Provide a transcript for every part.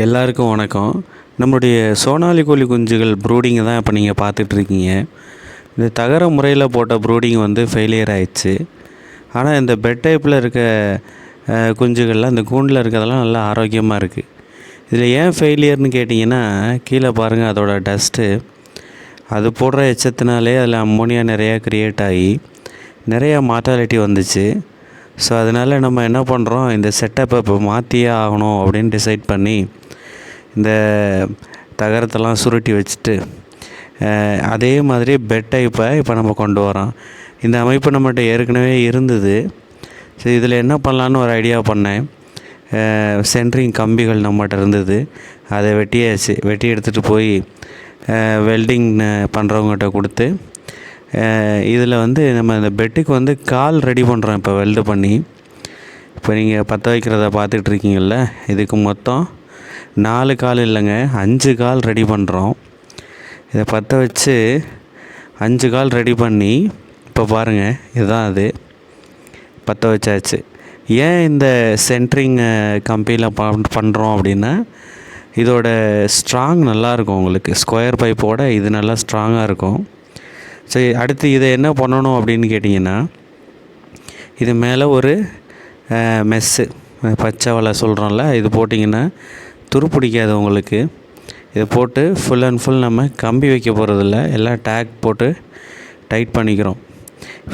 எல்லாருக்கும் வணக்கம். நம்முடைய சோனாலி கோழி குஞ்சுகள் ப்ரூடிங்கை தான் இப்போ நீங்கள் பார்த்துட்ருக்கீங்க. இந்த தகர முறையில் போட்ட ப்ரூடிங் வந்து ஃபெயிலியர் ஆயிடுச்சு. ஆனால் இந்த பெட் டைப்பில் இருக்க குஞ்சுகள்லாம் இந்த கூண்டில் இருக்கிறதெல்லாம் நல்லா ஆரோக்கியமாக இருக்குது. இதில் ஏன் ஃபெயிலியர்னு கேட்டிங்கன்னா, கீழே பாருங்கள், அதோட டஸ்ட்டு அது போடுற எச்சத்தினாலே அதில் அம்மோனியா நிறையா க்ரியேட் ஆகி நிறையா மார்ட்டாலிட்டி வந்துச்சு. ஸோ அதனால் நம்ம என்ன பண்ணுறோம், இந்த செட்டப்பை இப்போ மாற்றியே ஆகணும் அப்படின்னு டிசைட் பண்ணி இந்த தகரத்தெல்லாம் சுருட்டி வச்சுட்டு அதே மாதிரி பெட் டைப்பை இப்போ நம்ம கொண்டு வரோம். இந்த அமைப்பு நம்மகிட்ட ஏற்கனவே இருந்தது. ஸோ இதில் என்ன பண்ணலான்னு ஒரு ஐடியா பண்ணேன். சென்ட்ரிங் கம்பிகள் நம்மகிட்ட இருந்தது, அதை வெட்டி எடுத்துகிட்டு போய் வெல்டிங் பண்ணுறவங்ககிட்ட கொடுத்து இதில் வந்து நம்ம இந்த பெட்டுக்கு வந்து கால் ரெடி பண்ணுறோம். இப்போ வெல்டு பண்ணி இப்போ நீங்கள் பற்ற வைக்கிறத பார்த்துட்ருக்கீங்கள, இதுக்கு மொத்தம் 4 கால் இல்லைங்க, 5 கால் ரெடி பண்ணுறோம். இதை பற்ற வச்சு 5 கால் ரெடி பண்ணி இப்போ பாருங்கள், இதுதான் அது பற்ற வச்சாச்சு. ஏன் இந்த சென்ட்ரிங் கம்பியில் பண்ணுறோம் அப்படின்னா, இதோட ஸ்ட்ராங் நல்லாயிருக்கும். உங்களுக்கு ஸ்கொயர் பைப்போட இது நல்லா ஸ்ட்ராங்காக இருக்கும். சரி, அடுத்து இதை என்ன பண்ணணும் அப்படின்னு கேட்டிங்கன்னா, இது மேலே ஒரு மெஸ்ஸு பச்சை வலை சொல்கிறோம்ல, இது போட்டிங்கன்னா துருப்பிடிக்காது உங்களுக்கு. இதை போட்டு ஃபுல் அண்ட் ஃபுல் நம்ம கம்பி வைக்க போகிறதில்ல, எல்லாம் டேக் போட்டு டைட் பண்ணிக்கிறோம்.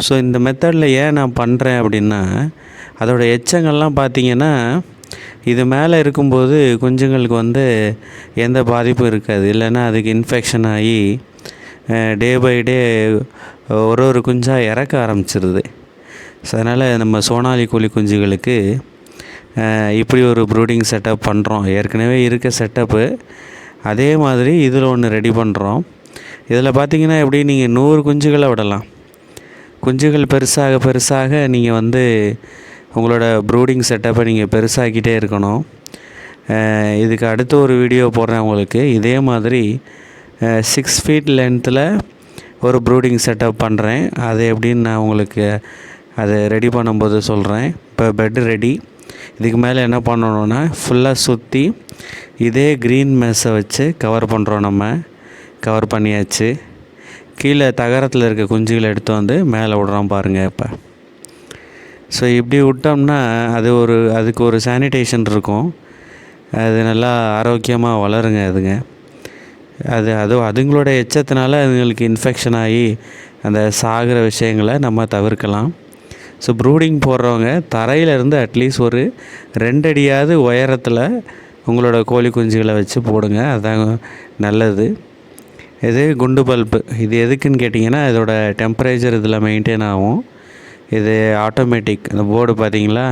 ஸோ இந்த மெத்தடில் ஏன் நான் பண்ணுறேன் அப்படின்னா, அதோடய எச்சங்கள்லாம் பார்த்திங்கன்னா இது மேலே இருக்கும்போது குஞ்சுங்களுக்கு வந்து எந்த பாதிப்பும் இருக்காது. இல்லைன்னா அதுக்கு இன்ஃபெக்ஷன் ஆகி டே பை டே ஒரு குஞ்சாக இறக்க ஆரம்பிச்சிருது. ஸோ அதனால் நம்ம சோனாலி கோழி குஞ்சுகளுக்கு இப்படி ஒரு ப்ரூடிங் செட்டப் பண்ணுறோம். ஏற்கனவே இருக்க செட்டப்பு அதே மாதிரி இதில் ஒன்று ரெடி பண்ணுறோம். இதில் பார்த்திங்கன்னா எப்படி நீங்கள் 100 குஞ்சுகளை விடலாம். குஞ்சுகள் பெருசாக நீங்கள் வந்து உங்களோட ப்ரூடிங் செட்டப்பை நீங்கள் பெருசாக்கிட்டே இருக்கணும். இதுக்கு அடுத்த ஒரு வீடியோ போடுறேன் உங்களுக்கு. இதே மாதிரி 6 ஃபீட் லென்த்தில் ஒரு ப்ரூடிங் செட்டப் பண்ணுறேன். அது எப்படின்னு நான் உங்களுக்கு அதை ரெடி பண்ணும்போது சொல்கிறேன். இப்போ பெட்டு ரெடி. இதுக்கு மேலே என்ன பண்ணணுன்னா, ஃபுல்லாக சுற்றி இதே க்ரீன் மெஸ்ஸை வச்சு கவர் பண்ணுறோம். நம்ம கவர் பண்ணியாச்சு. கீழே தகரத்தில் இருக்க குஞ்சுகளை எடுத்து வந்து மேலே விடுறோம் பாருங்கள். இப்போ ஸோ இப்படி விட்டோம்னா அதுக்கு ஒரு சானிடேஷன் இருக்கும். அது நல்லா ஆரோக்கியமாக வளருங்க. அதுங்களோட எச்சத்தினால அதுங்களுக்கு இன்ஃபெக்ஷன் ஆகி அந்த சாகிற விஷயங்களை நம்ம தவிர்க்கலாம். ஸோ ப்ரூடிங் போடுறவங்க தரையிலேருந்து அட்லீஸ்ட் ஒரு 2 அடியாவது உயரத்தில் உங்களோட கோழி குஞ்சுகளை வச்சு போடுங்க. அதுதான் நல்லது. இது குண்டு பல்பு. இது எதுக்குன்னு கேட்டிங்கன்னா, இதோட டெம்பரேச்சர் இதில் மெயின்டைன் ஆகும். இது ஆட்டோமேட்டிக். இந்த போர்டு பார்த்திங்களா,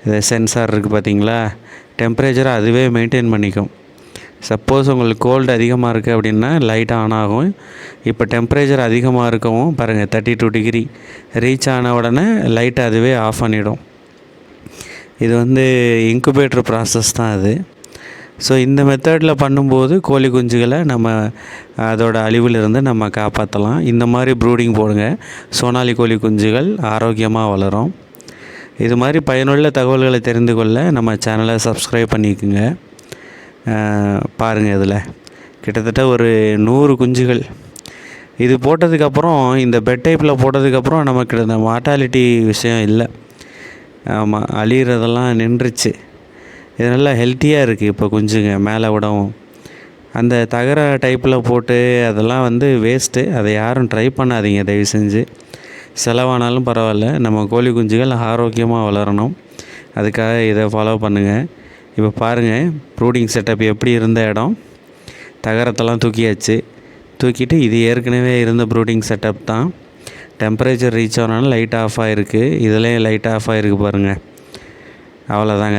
இது சென்சார் இருக்குது பார்த்திங்களா, டெம்பரேச்சரை அதுவே மெயின்டைன் பண்ணிக்கும். சப்போஸ் உங்களுக்கு கோல்டு அதிகமாக இருக்குது அப்படின்னா லைட் ஆன் ஆகும். இப்போ டெம்பரேச்சர் அதிகமாக இருக்கவும் பாருங்கள், 32 டிகிரி ரீச் ஆன உடனே லைட்டை அதுவே ஆஃப் பண்ணிவிடும். இது வந்து இன்குபேட்டர் ப்ராசஸ் தான் அது. ஸோ இந்த மெத்தடில் பண்ணும்போது கோழி குஞ்சுகளை நம்ம அதோட அழிவிலிருந்து நம்ம காப்பாற்றலாம். இந்த மாதிரி ப்ரூடிங் போடுங்க, சோனாலி கோழி குஞ்சுகள் ஆரோக்கியமாக வளரும். இது மாதிரி பயனுள்ள தகவல்களை தெரிந்து கொள்ள நம்ம சேனலை சப்ஸ்கிரைப் பண்ணிக்கோங்க. பாருங்கள், இதில் கிட்டத்தட்ட ஒரு 100 குஞ்சுகள். இது போட்டதுக்கப்புறம், இந்த பெட் டைப்பில் போட்டதுக்கப்புறம் நமக்கு இந்த மார்ட்டாலிட்டி விஷயம் இல்லை. ஆமாம், அழிகிறதெல்லாம் நின்றுச்சு. இது நல்லா ஹெல்த்தியாக இருக்குது. இப்போ குஞ்சுங்க மேலே விடவும். அந்த தகர டைப்பில் போட்டு அதெல்லாம் வந்து வேஸ்ட்டு. அதை யாரும் ட்ரை பண்ணாதீங்க தயவு செஞ்சு. செலவானாலும் பரவாயில்ல, நம்ம கோழி குஞ்சுகள் ஆரோக்கியமாக வளரணும். அதுக்காக இதை ஃபாலோ பண்ணுங்கள். இப்போ பாருங்கள், ப்ரூடிங் செட்டப் எப்படி இருந்த இடம், தகரத்தெல்லாம் தூக்கிட்டு இது ஏற்கனவே இருந்த ப்ரூடிங் செட்டப் தான். டெம்பரேச்சர் ரீச் ஆனாலும் லைட் ஆஃப் ஆகிருக்கு. இதுலேயும் லைட் ஆஃப் ஆகிருக்கு பாருங்கள். அவ்வளோதாங்க.